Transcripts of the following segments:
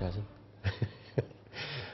advertising?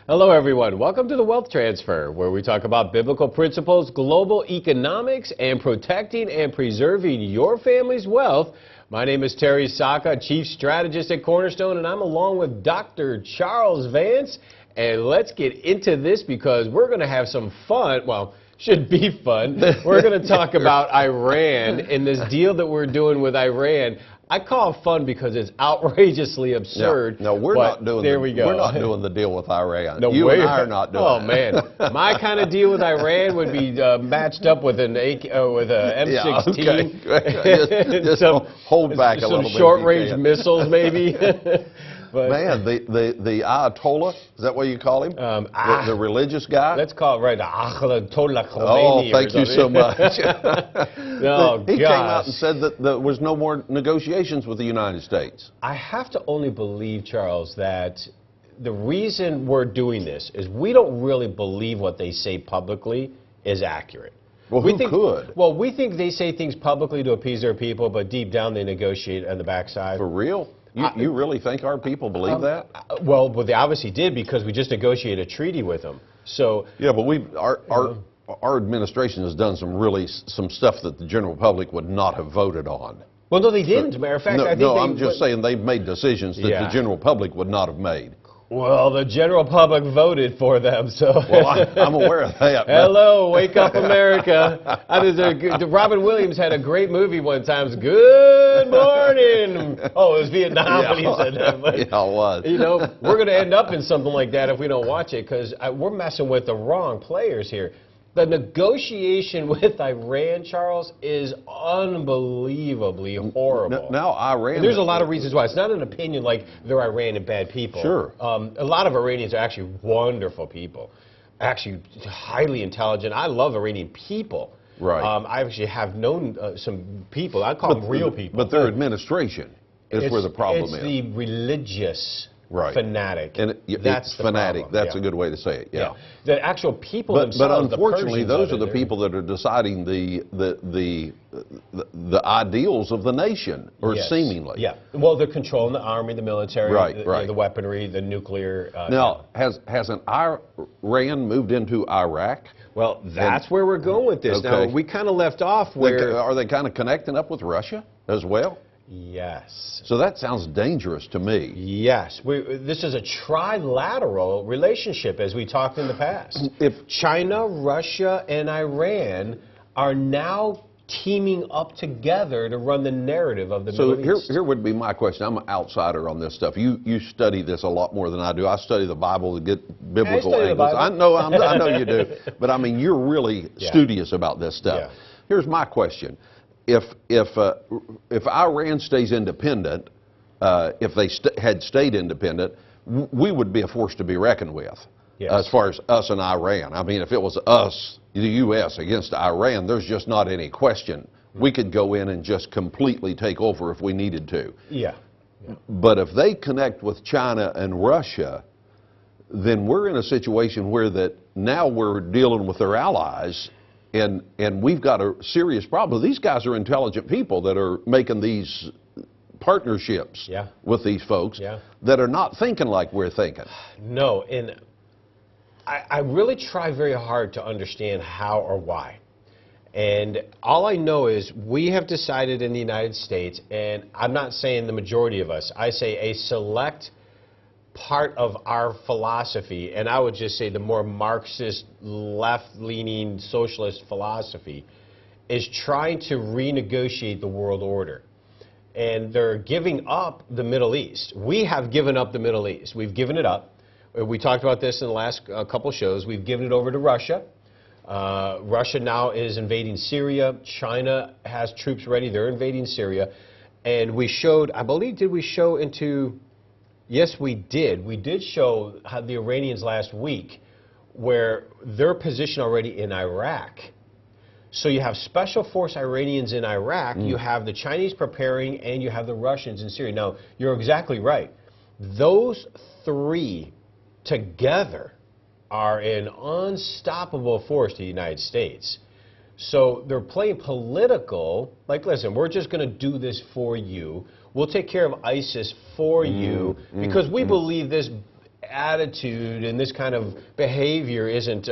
Hello, everyone. Welcome to the Wealth Transfer, where we talk about biblical principles, global economics, and protecting and preserving your family's wealth. My name is Terry Saka, Chief Strategist at Cornerstone, and I'm along with Dr. Charles Vance. And let's get into this because we're going to have some fun. Well, should be fun. We're going to talk about Iran and this deal that we're doing with Iran. I call it fun because it's outrageously absurd. No, we're not doing. There we go. We're not doing the deal with Iran. No, you and I are not doing. Oh man, my kind of deal with Iran would be matched up with an with a M16. Yeah, okay. just hold back a little bit. Some short-range missiles, maybe. But, man, the Ayatollah, is that what you call him? The religious guy? Let's call it right, the Ayatollah Khomeini. Oh, thank you so much. Oh, he came out and said that there was no more negotiations with the United States. I have to only believe, Charles, that the reason we're doing this is we don't really believe what they say publicly is accurate. Well, who could? Well, we think they say things publicly to appease their people, but deep down they negotiate on the backside. For real? You really think our people believe that? Well, they obviously did because we just negotiated a treaty with them. So yeah, but our administration has done some stuff that the general public would not have voted on. Well, no, they didn't. As a matter of fact, I'm just saying they've made decisions that the general public would not have made. Well, the general public voted for them, so. Well, I'm aware of that. Hello, wake up, America. Robin Williams had a great movie one time. Good morning. Oh, it was Vietnam when he said that. But, yeah, it was. You know, we're going to end up in something like that if we don't watch it because we're messing with the wrong players here. The negotiation with Iran, Charles, is unbelievably horrible. Now, Iran... And there's a lot of reasons why. It's not an opinion like they're Iranian bad people. Sure. A lot of Iranians are actually wonderful people, actually highly intelligent. I love Iranian people. Right. I actually have known some people. I call them real people. But their administration is where the problem is. It's the religious... Right. Fanatic. And that's the fanatic. problem. That's a good way to say it. Yeah. The actual people themselves. But unfortunately, those are the people that are deciding the ideals of the nation, or seemingly. Yeah. Well, they're controlling the army, the military, right. The weaponry, the nuclear. Now, hasn't Iran moved into Iraq? Well, that's where we're going with this. Okay. Now, we kind of left off where. Are they kind of connecting up with Russia as well? Yes. So that sounds dangerous to me. Yes. This is a trilateral relationship, as we talked in the past. If China, Russia, and Iran are now teaming up together to run the narrative of the Middle East. So here would be my question. I'm an outsider on this stuff. You study this a lot more than I do. I study the Bible to get biblical angles. I know you do. But I mean, you're really studious about this stuff. Yeah. Here's my question. If Iran stays independent, if they had stayed independent, we would be a force to be reckoned with. Yes. As far as us and Iran. I mean, if it was us, the U.S. against Iran, there's just not any question. We could go in and just completely take over if we needed to. Yeah. But if they connect with China and Russia, then we're in a situation where that now we're dealing with their allies. And we've got a serious problem. These guys are intelligent people that are making these partnerships with these folks that are not thinking like we're thinking. No, and I really try very hard to understand how or why. And all I know is we have decided in the United States, and I'm not saying the majority of us, I say a select part of our philosophy, and I would just say the more Marxist, left-leaning, socialist philosophy, is trying to renegotiate the world order. And they're giving up the Middle East. We have given up the Middle East. We've given it up. We talked about this in the last couple shows. We've given it over to Russia. Russia now is invading Syria. China has troops ready. They're invading Syria. And we showed, I believe, did we show into... Yes, we did. We did show how the Iranians last week, where their position already in Iraq. So you have Special Force Iranians in Iraq, you have the Chinese preparing, and you have the Russians in Syria. Now, you're exactly right. Those three together are an unstoppable force to the United States. So they're playing political, like, listen, we're just going to do this for you. We'll take care of ISIS for you because we believe this attitude and this kind of behavior isn't,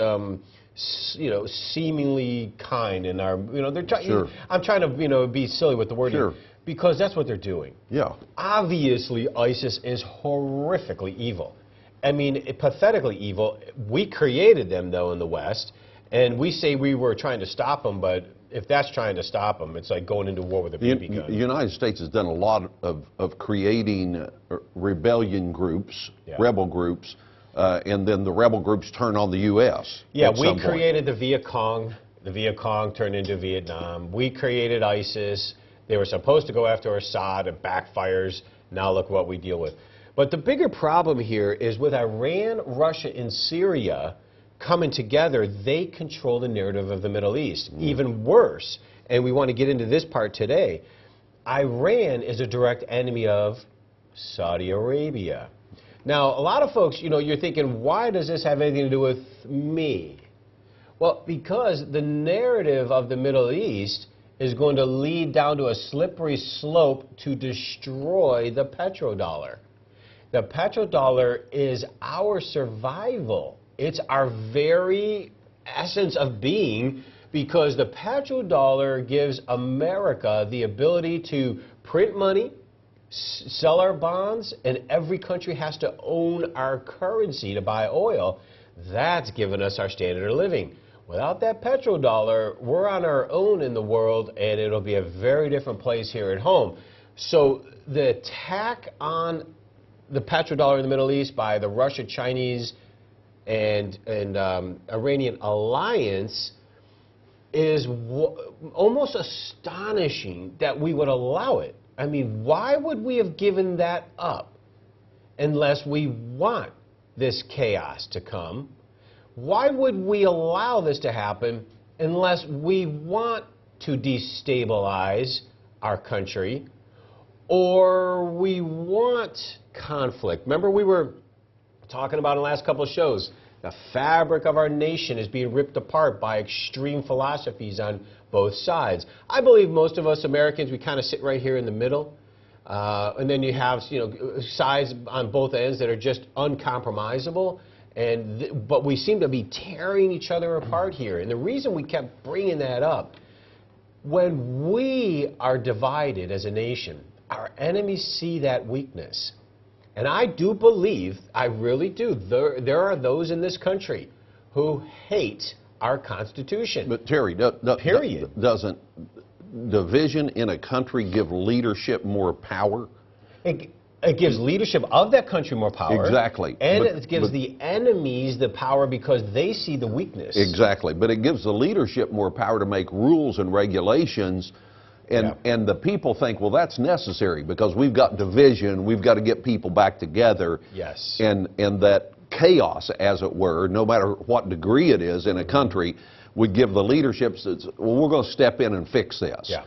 seemingly kind in our, they're trying. Sure. I'm trying to, be silly with the wording. Sure. Because that's what they're doing. Yeah. Obviously, ISIS is horrifically evil. I mean, pathetically evil. We created them, though, in the West, and we say we were trying to stop them, but if that's trying to stop them, it's like going into war with a BB gun. The United States has done a lot of creating rebellion groups, rebel groups, and then the rebel groups turn on the U.S. Yeah, we created the Viet Cong. The Viet Cong turned into Vietnam. We created ISIS. They were supposed to go after Assad. It backfires. Now look what we deal with. But the bigger problem here is with Iran, Russia, and Syria coming together, they control the narrative of the Middle East. Even worse, and we want to get into this part today, Iran is a direct enemy of Saudi Arabia. Now, a lot of folks, you're thinking, why does this have anything to do with me? Well, because the narrative of the Middle East is going to lead down to a slippery slope to destroy the petrodollar. The petrodollar is our survival. It's our very essence of being, because the petrodollar gives America the ability to print money, sell our bonds, and every country has to own our currency to buy oil. That's given us our standard of living. Without that petrodollar, we're on our own in the world, and it'll be a very different place here at home. So the attack on the petrodollar in the Middle East by the Russia, Chinese, and Iranian alliance is almost astonishing that we would allow it. I mean, why would we have given that up unless we want this chaos to come? Why would we allow this to happen unless we want to destabilize our country or we want conflict? Remember, we were talking about in the last couple of shows, the fabric of our nation is being ripped apart by extreme philosophies on both sides. I believe most of us Americans, we kind of sit right here in the middle. And then you have, sides on both ends that are just uncompromisable. But we seem to be tearing each other apart here. And the reason we kept bringing that up, when we are divided as a nation, our enemies see that weakness. And I do believe, I really do, there are those in this country who hate our Constitution. But Terry, period. Doesn't division in a country give leadership more power? It gives leadership of that country more power. Exactly. And it gives the enemies the power because they see the weakness. Exactly. But it gives the leadership more power to make rules and regulations. And the people think, well, that's necessary because we've got division. We've got to get people back together. Yes. And that chaos, as it were, no matter what degree it is in a country, would give the leadership, well, we're going to step in and fix this. Yeah.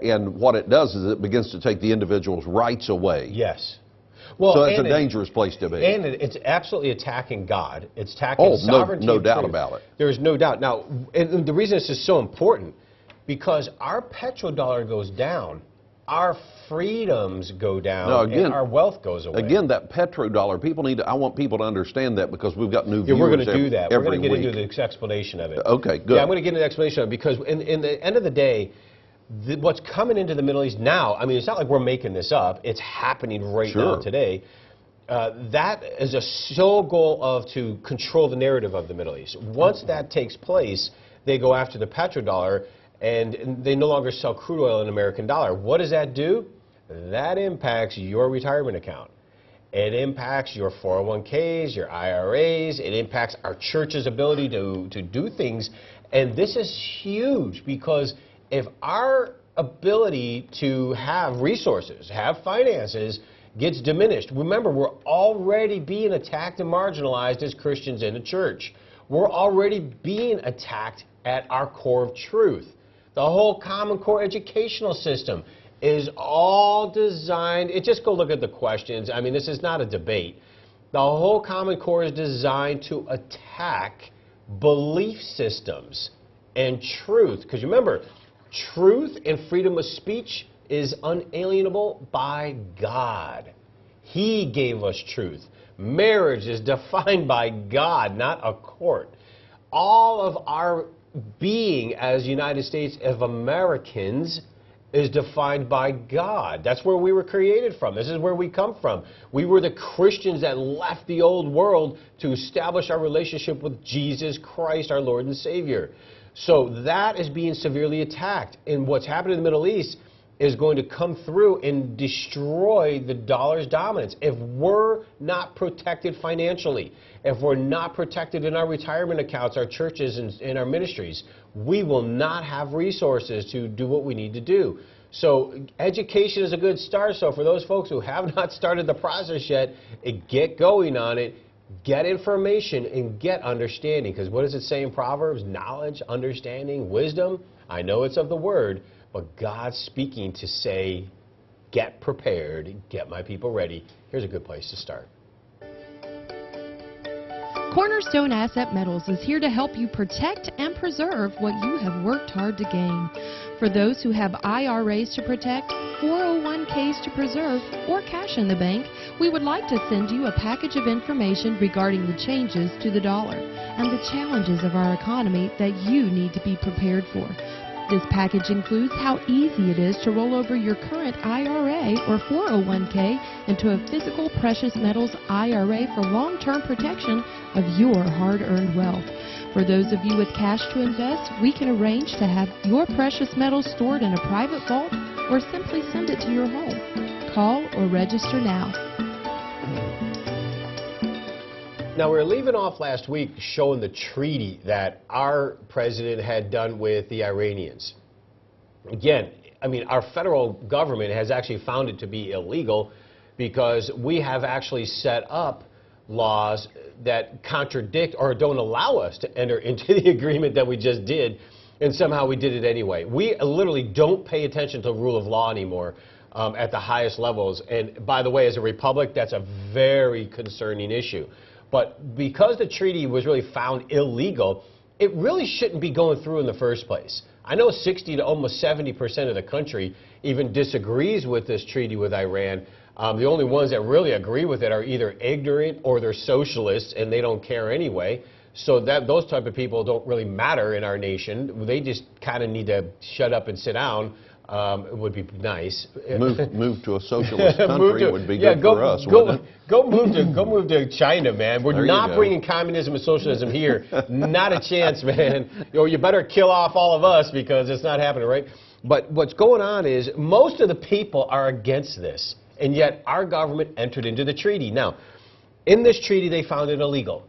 And what it does is it begins to take the individual's rights away. Yes. Well, so it's a dangerous place to be. And it's absolutely attacking God. It's attacking sovereignty. No doubt about it. There's no doubt. Now, and the reason this is so important, because our petrodollar goes down, our freedoms go down, now, again, and our wealth goes away. Again, that petrodollar, I want people to understand that because we've got new viewers we're going to do that. We're going to get into the explanation of it. Okay, good. Yeah, I'm going to get into the explanation of it because in the end of the day, what's coming into the Middle East now, I mean, it's not like we're making this up. It's happening right now today. That is a sole goal to control the narrative of the Middle East. Once that takes place, they go after the petrodollar, and they no longer sell crude oil in American dollar. What does that do? That impacts your retirement account. It impacts your 401ks, your IRAs. It impacts our church's ability to do things. And this is huge because if our ability to have resources, have finances, gets diminished, remember, we're already being attacked and marginalized as Christians in the church. We're already being attacked at our core of truth. The whole Common Core educational system is all designed, just go look at the questions. I mean, this is not a debate. The whole Common Core is designed to attack belief systems and truth. Because remember, truth and freedom of speech is unalienable by God. He gave us truth. Marriage is defined by God, not a court. All of our being as United States of Americans is defined by God. That's where we were created from. This is where we come from. We were the Christians that left the old world to establish our relationship with Jesus Christ, our Lord and Savior. So that is being severely attacked. And what's happening in the Middle East is going to come through and destroy the dollar's dominance. If we're not protected financially, if we're not protected in our retirement accounts, our churches, and our ministries, we will not have resources to do what we need to do. So education is a good start. So for those folks who have not started the process yet, get going on it. Get information and get understanding. Because what does it say in Proverbs? Knowledge, understanding, wisdom. I know it's of the word, but God's speaking to say, get prepared, get my people ready. Here's a good place to start. Cornerstone Asset Metals is here to help you protect and preserve what you have worked hard to gain. For those who have IRAs to protect, 401ks to preserve, or cash in the bank, we would like to send you a package of information regarding the changes to the dollar and the challenges of our economy that you need to be prepared for. This package includes how easy it is to roll over your current IRA or 401k into a physical precious metals IRA for long-term protection of your hard-earned wealth. For those of you with cash to invest, we can arrange to have your precious metals stored in a private vault or simply send it to your home. Call or register now. Now, we were leaving off last week showing the treaty that our president had done with the Iranians. Again, I mean, our federal government has actually found it to be illegal because we have actually set up laws that contradict or don't allow us to enter into the agreement that we just did, and somehow we did it anyway. We literally don't pay attention to rule of law anymore at the highest levels. And by the way, as a republic, that's a very concerning issue. But because the treaty was really found illegal, it really shouldn't be going through in the first place. I know 60 to almost 70% of the country even disagrees with this treaty with Iran. The only ones that really agree with it are either ignorant or they're socialists and they don't care anyway. So that those type of people don't really matter in our nation. They just kind of need to shut up and sit down. It would be nice. Move to a socialist country would be good for us, wouldn't it? Go move to China, man. We're not bringing communism and socialism here. Not a chance, man. You better kill off all of us because it's not happening, right? But what's going on is most of the people are against this, and yet our government entered into the treaty. Now, in this treaty, they found it illegal.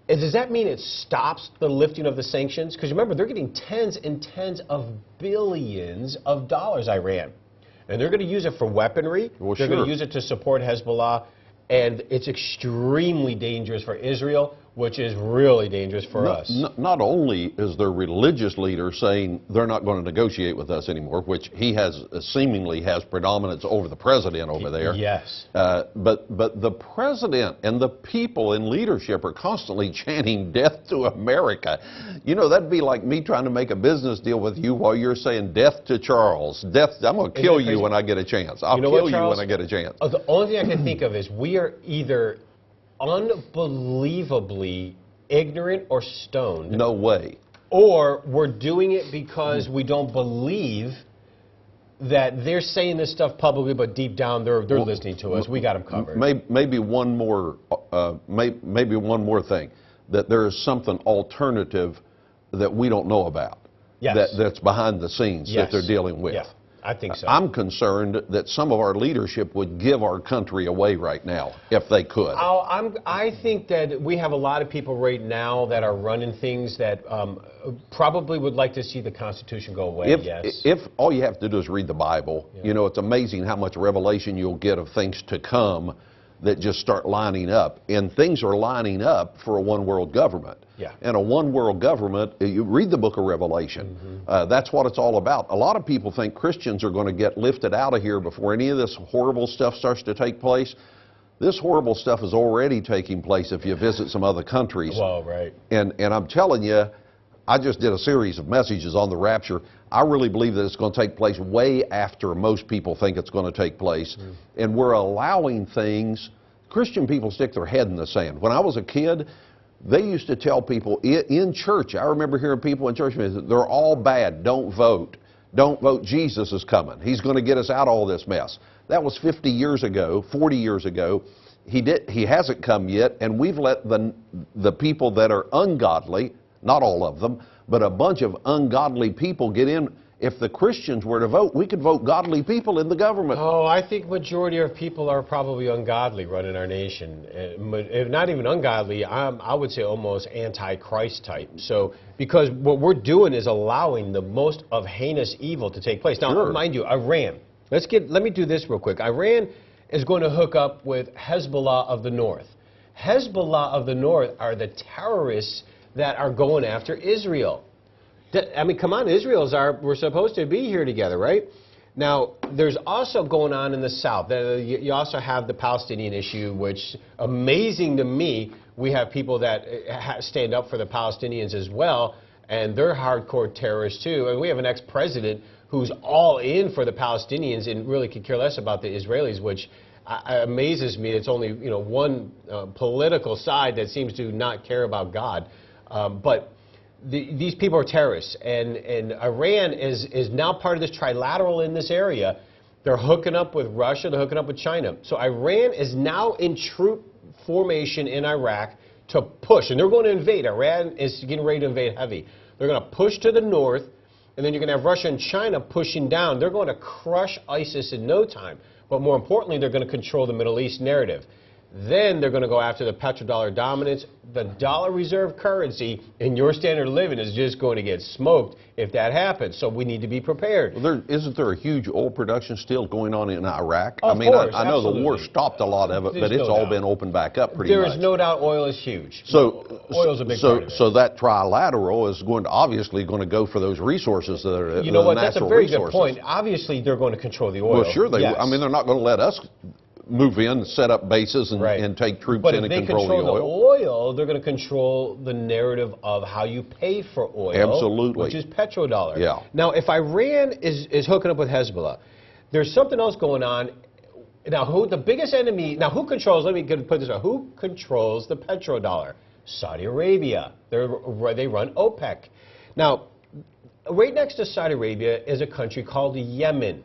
Does that mean it stops the lifting of the sanctions? Because remember, they're getting tens and tens of billions of dollars, Iran. And they're going to use it for weaponry. Well, they're going to use it to support Hezbollah. And it's extremely dangerous for Israel, which is really dangerous for us. Not only is their religious leader saying they're not going to negotiate with us anymore, which he has seemingly has predominance over the president over there. Yes. But the president and the people in leadership are constantly chanting death to America. You know, that'd be like me trying to make a business deal with you while you're saying death to Charles. Death, I'm going to kill you when I get a chance. I'll kill you when I get a chance. The only thing I can think of is we are either unbelievably ignorant or stoned. No way. Or we're doing it because we don't believe that they're saying this stuff publicly, but deep down they're listening to us. We got them covered. Maybe one more thing, that there is something alternative that we don't know about. Yes. That's behind the scenes that they're dealing with. Yeah, I think so. I'm concerned that some of our leadership would give our country away right now if they could. I think that we have a lot of people right now that are running things that probably would like to see the Constitution go away. If all you have to do is read the Bible, you know, it's amazing how much revelation you'll get of things to come that just start lining up. And things are lining up for a one-world government. Yeah. And a one-world government, you read the book of Revelation. That's what it's all about. A lot of people think Christians are going to get lifted out of here before any of this horrible stuff starts to take place. This horrible stuff is already taking place if you visit some other countries. Well, right. And I'm telling you, I just did a series of messages on the rapture. I really believe that it's going to take place way after most people think it's going to take place. And we're allowing things, Christian people stick their head in the sand. When I was a kid, they used to tell people in church, I remember hearing people in church, they're all bad, don't vote. Don't vote, Jesus is coming. He's going to get us out of all this mess. That was 50 years ago, 40 years ago. He hasn't come yet, and we've let the people that are ungodly, not all of them, but a bunch of ungodly people get in. If the Christians were to vote, we could vote godly people in the government. Oh, I think majority of people are probably ungodly running our nation. If not even ungodly, I would say almost anti-Christ type. So, because what we're doing is allowing the most of heinous evil to take place. Now, Sure. mind you, Iran. Let me do this real quick. Iran is going to hook up with Hezbollah of the North. Hezbollah of the North are the terrorists that are going after Israel. I mean, come on, we're supposed to be here together, right? Now, there's also going on in the south. You also have the Palestinian issue, which, amazing to me, we have people that stand up for the Palestinians as well, and they're hardcore terrorists too. And we have an ex-president who's all in for the Palestinians and really could care less about the Israelis, which amazes me. It's only one political side that seems to not care about God. But these people are terrorists, and Iran is now part of this trilateral in this area. They're hooking up with Russia, they're hooking up with China. So Iran is now in troop formation in Iraq to push, and they're going to invade. Iran is getting ready to invade heavy. They're going to push to the north, and then you're going to have Russia and China pushing down. They're going to crush ISIS in no time. But more importantly, they're going to control the Middle East narrative. Then they're going to go after the petrodollar dominance. The dollar reserve currency in your standard of living is just going to get smoked if that happens. So we need to be prepared. Well, isn't there a huge oil production still going on in Iraq? Of I mean, course, I know absolutely. the war stopped a lot of it, There's but it's no all doubt. been opened back up pretty There much. is no doubt oil is huge. So, oil is a big part of it. So that trilateral is obviously going to go for those resources that are You know what? the That's a natural very resources. good point. Obviously, they're going to control the oil. Well, sure they. Yes. I mean, they're not going to let us move in, set up bases, and, Right. and take troops But in if and they control the control oil. the oil, they're going to control the narrative of how you pay for oil. Absolutely. Which is petrodollar. Yeah. Now, if Iran is hooking up with Hezbollah, there's something else going on. Now, who the biggest enemy? Now, who controls? Let me put it this way: who controls the petrodollar? Saudi Arabia. They run OPEC. Now, right next to Saudi Arabia is a country called Yemen.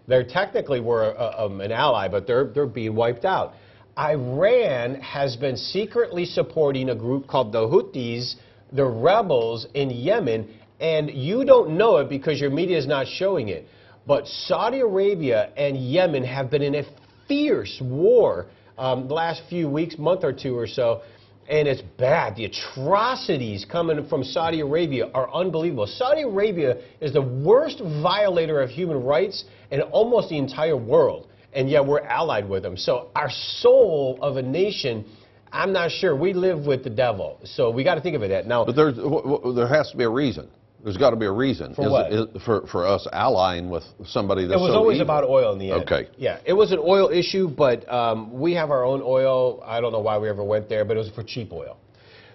They technically were an ally, but they're being wiped out. Iran has been secretly supporting a group called the Houthis, the rebels in Yemen, and you don't know it because your media is not showing it. But Saudi Arabia and Yemen have been in a fierce war the last few weeks, month or two or so, and it's bad. The atrocities coming from Saudi Arabia are unbelievable. Saudi Arabia is the worst violator of human rights in almost the entire world, and yet we're allied with them. So our soul of a nation, I'm not sure. We live with the devil, so we got to think of it that. Now, But there has to be a reason. There's got to be a reason. For what? For us allying with somebody that's it was so always evil. about oil in the end. Okay. Yeah, it was an oil issue, but we have our own oil. I don't know why we ever went there, but it was for cheap oil.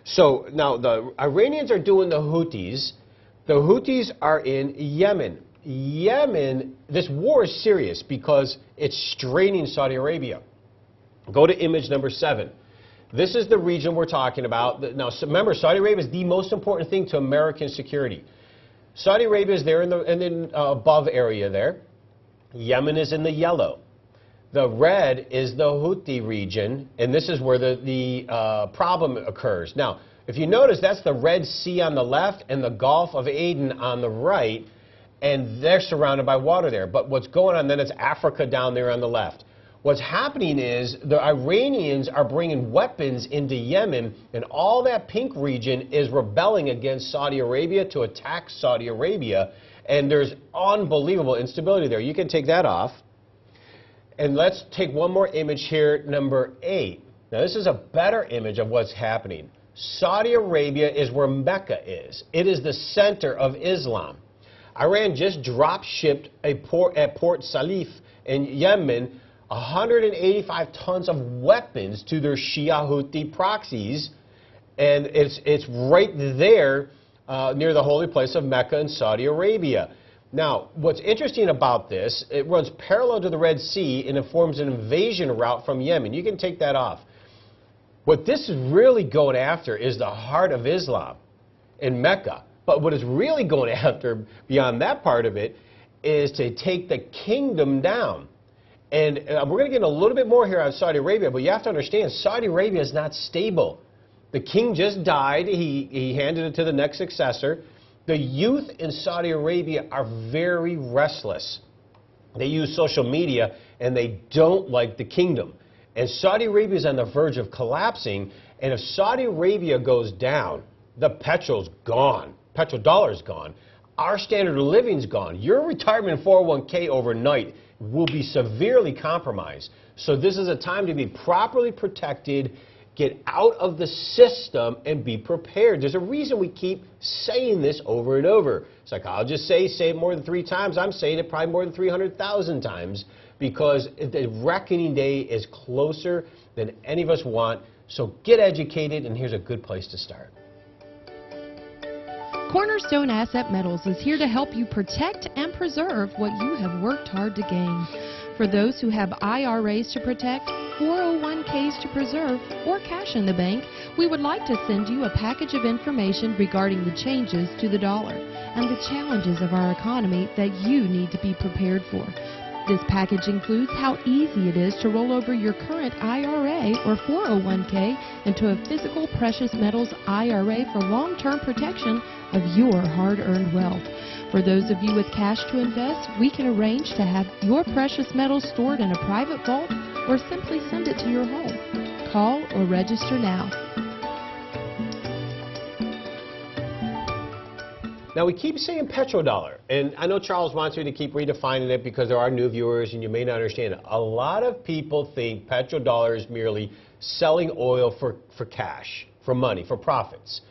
So now the Iranians are doing the Houthis. The Houthis are in Yemen. Yemen, this war is serious because it's straining Saudi Arabia. Go to image number 7. This is the region we're talking about. Now, remember, Saudi Arabia is the most important thing to American security. Saudi Arabia is there in the above area there. Yemen is in the yellow. The red is the Houthi region, and this is where the problem occurs. Now, if you notice, that's the Red Sea on the left and the Gulf of Aden on the right, and they're surrounded by water there. But what's going on, then it's Africa down there on the left. What's happening is the Iranians are bringing weapons into Yemen, and all that pink region is rebelling against Saudi Arabia to attack Saudi Arabia, and there's unbelievable instability there. You can take that off. And let's take one more image here, number 8. Now, this is a better image of what's happening. Saudi Arabia is where Mecca is. It is the center of Islam. Iran just drop-shipped at Port Salif in Yemen 185 tons of weapons to their Shia Houthi proxies, and it's right there near the holy place of Mecca in Saudi Arabia. Now, what's interesting about this, it runs parallel to the Red Sea and it forms an invasion route from Yemen. You can take that off. What this is really going after is the heart of Islam in Mecca. But what it's really going after, beyond that part of it, is to take the kingdom down. And we're going to get a little bit more here on Saudi Arabia, but you have to understand, Saudi Arabia is not stable. The king just died. He handed it to the next successor. The youth in Saudi Arabia are very restless. They use social media, and they don't like the kingdom. And Saudi Arabia is on the verge of collapsing, and if Saudi Arabia goes down, the petrol's gone. Petrodollar's gone. Our standard of living's gone. Your retirement 401k overnight will be severely compromised. So this is a time to be properly protected, get out of the system, and be prepared. There's a reason we keep saying this over and over. Psychologists say it more than 3 times. I'm saying it probably more than 300,000 times because the reckoning day is closer than any of us want. So get educated, and here's a good place to start. Cornerstone Asset Metals is here to help you protect and preserve what you have worked hard to gain. For those who have IRAs to protect, 401ks to preserve, or cash in the bank, we would like to send you a package of information regarding the changes to the dollar and the challenges of our economy that you need to be prepared for. This package includes how easy it is to roll over your current IRA or 401k into a physical precious metals IRA for long-term protection of your hard-earned wealth. For those of you with cash to invest, we can arrange to have your precious metals stored in a private vault or simply send it to your home. Call or register now. Now, we keep saying petrodollar, and I know Charles wants me to keep redefining it because there are new viewers and you may not understand it. A lot of people think petrodollar is merely selling oil for cash, for money, for profits.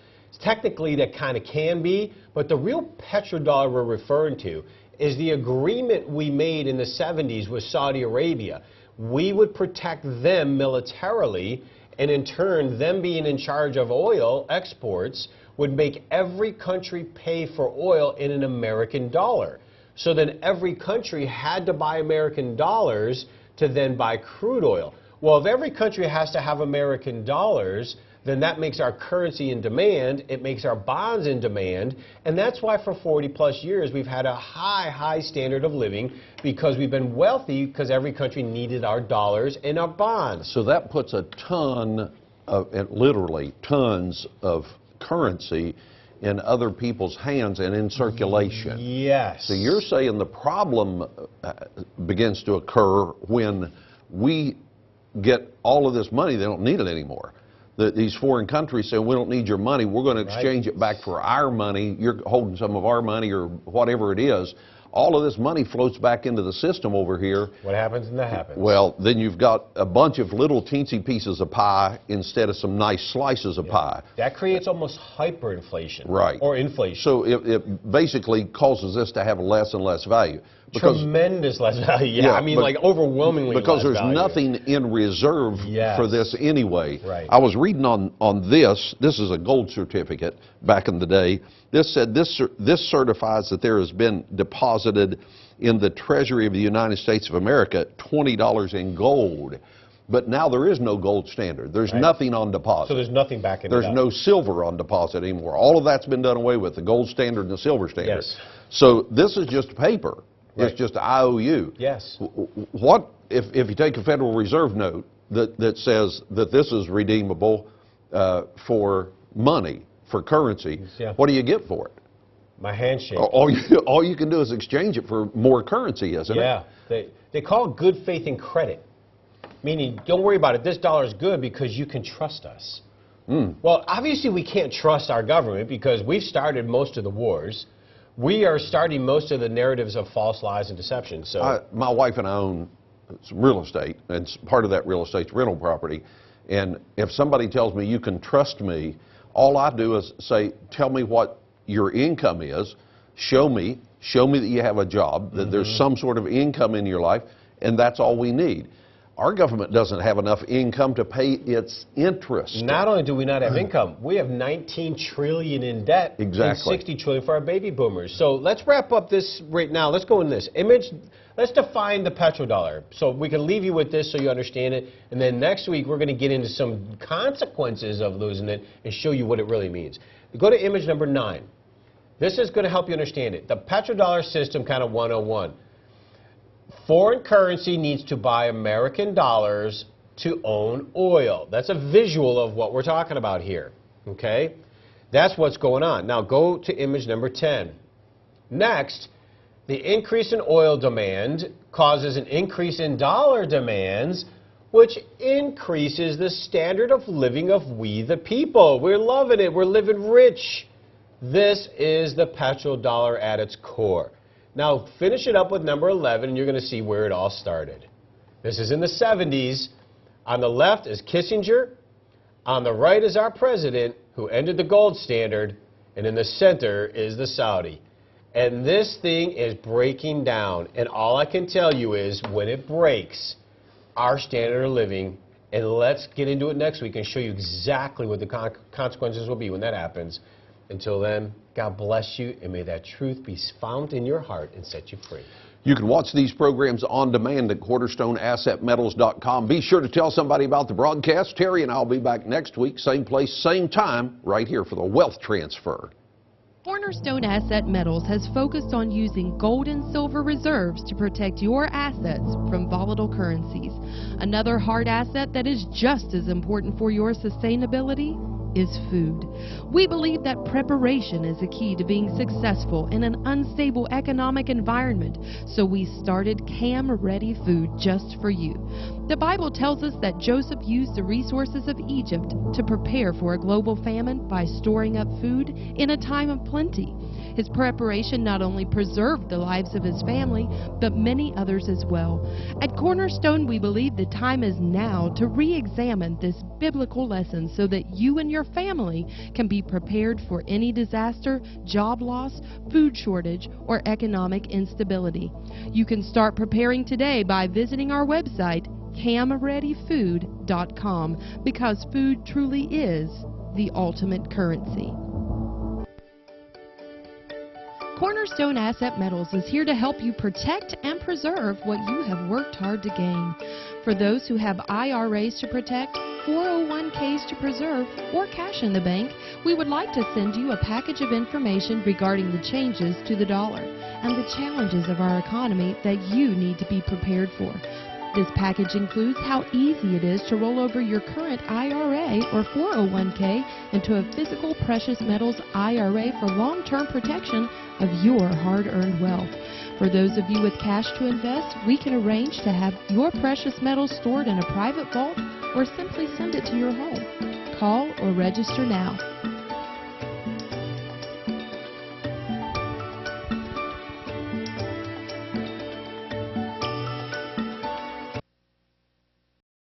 Technically, that kind of can be, but the real petrodollar we're referring to is the agreement we made in the 70s with Saudi Arabia. We would protect them militarily, and in turn, them being in charge of oil exports would make every country pay for oil in an American dollar. So then every country had to buy American dollars to then buy crude oil. Well, if every country has to have American dollars, then that makes our currency in demand, it makes our bonds in demand, and that's why for 40 plus years we've had a high standard of living because we've been wealthy because every country needed our dollars and our bonds. So that puts a ton of, literally tons of currency in other people's hands and in circulation. Yes. So you're saying the problem begins to occur when we get all of this money, they don't need it anymore. These foreign countries say, we don't need your money, we're going to exchange it back for our money, you're holding some of our money or whatever it is. All of this money floats back into the system over here. What happens when that happens? Well, then you've got a bunch of little teensy pieces of pie instead of some nice slices of pie. That creates almost hyperinflation. Right. Or inflation. So it basically causes this to have less and less value. Tremendous less value. Yeah, I mean, like overwhelmingly less because there's value. nothing in reserve for this anyway. Right. I was reading on this is a gold certificate back in the day. This said this certifies that there has been deposited in the Treasury of the United States of America $20 in gold. But now there is no gold standard. There's nothing on deposit. So there's nothing backing it up. There's no silver on deposit anymore. All of that's been done away with, the gold standard and the silver standard. Yes. So this is just paper. It's just IOU. Yes. What if you take a Federal Reserve note that says that this is redeemable for money, for currency? Yeah. What do you get for it? My handshake. All you can do is exchange it for more currency, isn't it? Yeah. They call it good faith and credit, meaning don't worry about it. This dollar is good because you can trust us. Well, obviously we can't trust our government because we've started most of the wars. We are starting most of the narratives of false lies and deception. So my wife and I own some real estate, and part of that real estate's rental property. And if somebody tells me you can trust me, all I do is say, tell me what your income is, show me that you have a job, that there's some sort of income in your life, and that's all we need. our government doesn't have enough income to pay its interest. Not only do we not have income, we have 19 trillion in debt. Exactly. And 60 trillion for our baby boomers. So let's wrap up this right now. Let's go in this image. Let's define the petrodollar. So we can leave you with this so you understand it. And then next week, we're going to get into some consequences of losing it and show you what it really means. Go to image number 9. This is going to help you understand it. The petrodollar system, kind of 101. Foreign currency needs to buy American dollars to own oil. That's a visual of what we're talking about here, okay? That's what's going on. Now go to image number 10. Next, the increase in oil demand causes an increase in dollar demands, which increases the standard of living of we the people. We're loving it. We're living rich. This is the petrodollar at its core. Now, finish it up with number 11, and you're going to see where it all started. This is in the 70s. On the left is Kissinger. On the right is our president, who ended the gold standard. And in the center is the Saudi. And this thing is breaking down. And all I can tell you is, when it breaks, our standard of living, and let's get into it next week and show you exactly what the consequences will be when that happens. Until then, God bless you, and may that truth be found in your heart and set you free. You can watch these programs on demand at CornerstoneAssetMetals.com. Be sure to tell somebody about the broadcast. Terry and I will be back next week, same place, same time, right here for the Wealth Transfer. Cornerstone Asset Metals has focused on using gold and silver reserves to protect your assets from volatile currencies. Another hard asset that is just as important for your sustainability is food. We believe that preparation is a key to being successful in an unstable economic environment, so we started Cam Ready Food just for you. The Bible tells us that Joseph used the resources of Egypt to prepare for a global famine by storing up food in a time of plenty. His preparation not only preserved the lives of his family, but many others as well. At Cornerstone, we believe the time is now to re-examine this biblical lesson so that you and your family can be prepared for any disaster, job loss, food shortage, or economic instability. You can start preparing today by visiting our website, camreadyfood.com, because food truly is the ultimate currency. Cornerstone Asset Metals is here to help you protect and preserve what you have worked hard to gain. For those who have IRAs to protect, 401ks to preserve, or cash in the bank, we would like to send you a package of information regarding the changes to the dollar and the challenges of our economy that you need to be prepared for. This package includes how easy it is to roll over your current IRA or 401k into a physical precious metals IRA for long-term protection of your hard-earned wealth. For those of you with cash to invest, we can arrange to have your precious metals stored in a private vault or simply send it to your home. Call or register now.